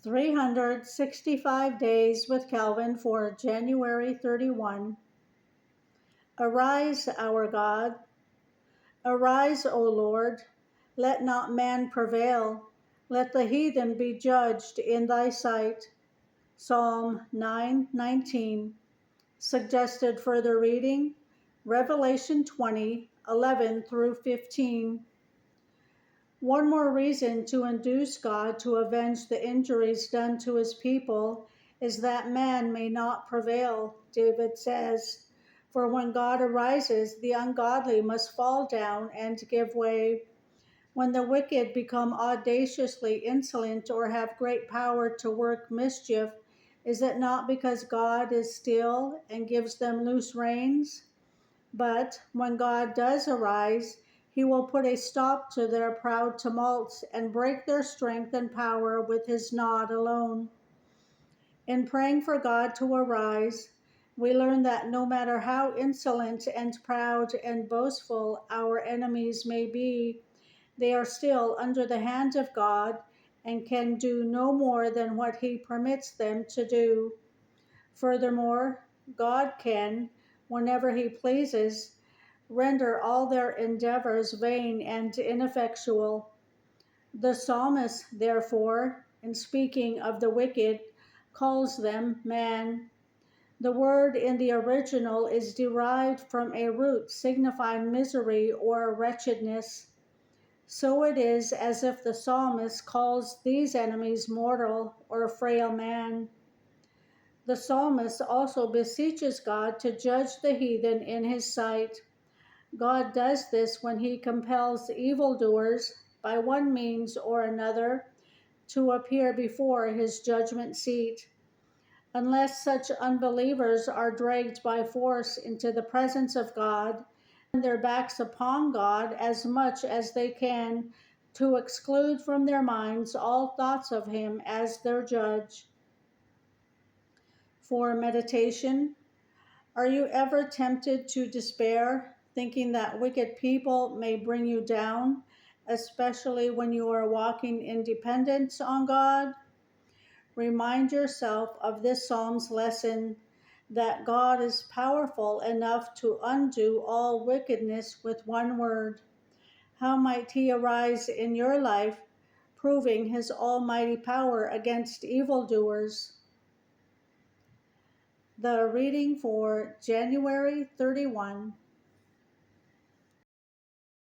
365 Days with Calvin for January 31. Arise, our God. Arise, O Lord. Let not man prevail. Let the heathen be judged in thy sight. Psalm 9:19. Suggested further reading, Revelation 20:11 through 15. One more reason to induce God to avenge the injuries done to his people is that man may not prevail, David says. For when God arises, the ungodly must fall down and give way. When the wicked become audaciously insolent or have great power to work mischief, is it not because God is still and gives them loose reins? But when God does arise, he will put a stop to their proud tumults and break their strength and power with his nod alone. In praying for God to arise, we learn that no matter how insolent and proud and boastful our enemies may be, they are still under the hand of God and can do no more than what he permits them to do. Furthermore, God can, whenever he pleases, render all their endeavors vain and ineffectual. The psalmist, therefore, in speaking of the wicked, calls them man. The word in the original is derived from a root signifying misery or wretchedness. So it is as if the psalmist calls these enemies mortal or frail man. The psalmist also beseeches God to judge the heathen in his sight. God does this when he compels evildoers, by one means or another, to appear before his judgment seat. Unless such unbelievers are dragged by force into the presence of God, turn their backs upon God as much as they can to exclude from their minds all thoughts of him as their judge. For meditation, are you ever tempted to despair, thinking that wicked people may bring you down, especially when you are walking in dependence on God? Remind yourself of this psalm's lesson that God is powerful enough to undo all wickedness with one word. How might he arise in your life, proving his almighty power against evildoers? The reading for January 31.